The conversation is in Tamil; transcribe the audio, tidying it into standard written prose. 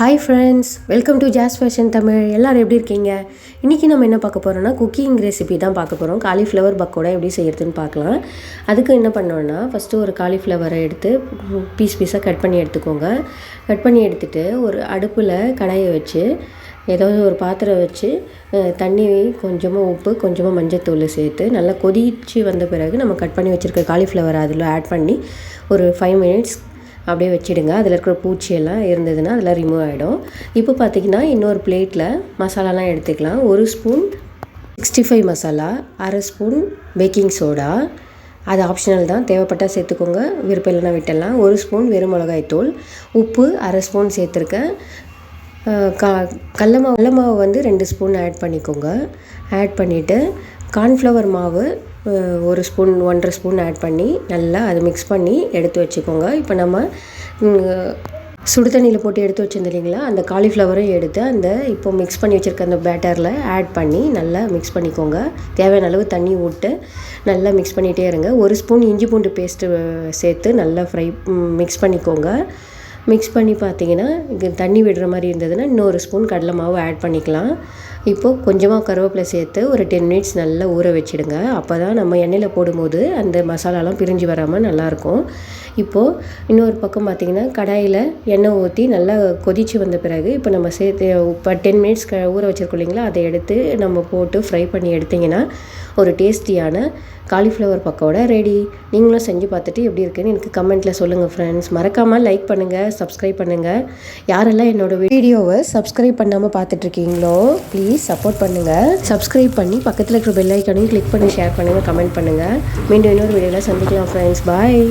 Hi friends, welcome to Jazz fashion Tamil. எல்லோரும் எப்படி இருக்கீங்க? இன்றைக்கி நம்ம என்ன பார்க்க போகிறோம்னா குக்கிங் ரெசிபி தான் பார்க்க போகிறோம். காலிஃப்ளவர் பக்கோடா எப்படி செய்யறதுன்னு பார்க்கலாம். அதுக்கு என்ன பண்ணோன்னா ஃபஸ்ட்டு ஒரு காலிஃப்ளவரை எடுத்து பீஸாக கட் பண்ணி எடுத்துக்கோங்க. கட் பண்ணி எடுத்துகிட்டு ஒரு அடுப்பில் கடாயை வச்சு ஏதாவது ஒரு பாத்திரம் வச்சு தண்ணி, கொஞ்சமாக உப்பு, கொஞ்சமாக மஞ்சத்தூள் சேர்த்து நல்லா கொதிச்சு வந்த பிறகு நம்ம கட் பண்ணி வச்சுருக்க காலிஃப்ளவரை அதில் ஆட் பண்ணி ஒரு 5 மினிட்ஸ் அப்படியே வச்சுடுங்க. அதில் இருக்கிற பூச்சியெல்லாம் இருந்ததுன்னா அதெல்லாம் ரிமூவ் ஆகிடும். இப்போ பார்த்திங்கன்னா இன்னொரு பிளேட்டில் மசாலாலாம் எடுத்துக்கலாம். 1 ஸ்பூன் 65 மசாலா, அரை ஸ்பூன் பேக்கிங் சோடா, அது ஆப்ஷனல் தான், தேவைப்பட்டால் சேர்த்துக்கோங்க, விருப்பம் இல்லைனா விட்டுடலாம். 1 ஸ்பூன் வெறும் மிளகாய்த்தூள், உப்பு அரை ஸ்பூன் சேர்த்துருக்கேன். கடல மாவு வந்து 2 ஸ்பூன் ஆட் பண்ணிக்கோங்க. ஆட் பண்ணிவிட்டு கார்ன்ஃப்ளவர் மாவு 1 ஸ்பூன் 1.5 ஸ்பூன் ஆட் பண்ணி நல்லா அதை மிக்ஸ் பண்ணி எடுத்து வச்சுக்கோங்க. இப்போ நம்ம சுடு தண்ணியில் போட்டு எடுத்து வச்சுருந்தோம் இல்லைங்களா, அந்த காலிஃப்ளவரும் எடுத்து அந்த இப்போ மிக்ஸ் பண்ணி வச்சுருக்க அந்த பேட்டரில் ஆட் பண்ணி நல்லா மிக்ஸ் பண்ணிக்கோங்க. தேவையான அளவு தண்ணி விட்டு நல்லா மிக்ஸ் பண்ணிகிட்டே இருங்க. 1 ஸ்பூன் இஞ்சி பூண்டு பேஸ்ட்டு சேர்த்து நல்லா மிக்ஸ் பண்ணிக்கோங்க. மிக்ஸ் பண்ணி பார்த்தீங்கன்னா தண்ணி விடுற மாதிரி இருந்ததுன்னா இன்னொரு ஸ்பூன் கடலை மாவு ஆட் பண்ணிக்கலாம். இப்போது கொஞ்சமாக கருவேப்பிலை சேர்த்து ஒரு 10 மினிட்ஸ் நல்லா ஊற வச்சுடுங்க. அப்போ தான் நம்ம எண்ணெயில் போடும்போது அந்த மசாலாலாம் பிரிஞ்சு வராமல் நல்லாயிருக்கும். இப்போது இன்னொரு பக்கம் பார்த்திங்கன்னா கடாயில் எண்ணெய் ஊற்றி நல்லா கொதித்து வந்த பிறகு இப்போ நம்ம சேர்த்து இப்போ 10 மினிட்ஸ் ஊற வச்சுருக்கோம் இல்லைங்களா, அதை எடுத்து நம்ம போட்டு ஃப்ரை பண்ணி எடுத்திங்கன்னா ஒரு டேஸ்டியான காலிஃப்ளவர் பக்கோடா ரெடி. நீங்களும் செஞ்சு பார்த்துட்டு எப்படி இருக்குன்னு எனக்கு கமெண்ட்டில் சொல்லுங்கள் ஃப்ரெண்ட்ஸ். மறக்காமல் லைக் பண்ணுங்கள், சப்ஸ்கிரைப் பண்ணுங்கள். யாரெல்லாம் என்னோடய வீடியோவை சப்ஸ்கிரைப் பண்ணாமல் பார்த்துட்ருக்கீங்களோ ப்ளீஸ் சப்போர்ட் பண்ணுங்கள். சப்ஸ்கிரைப் பண்ணி பக்கத்தில் இருக்கிற பெல் ஐக்கானையும் கிளிக் பண்ணி ஷேர் பண்ணுங்கள், கமெண்ட் பண்ணுங்கள். மீண்டும் இன்னொரு வீடியோவில் சந்திக்கலாம் ஃப்ரெண்ட்ஸ். பாய்.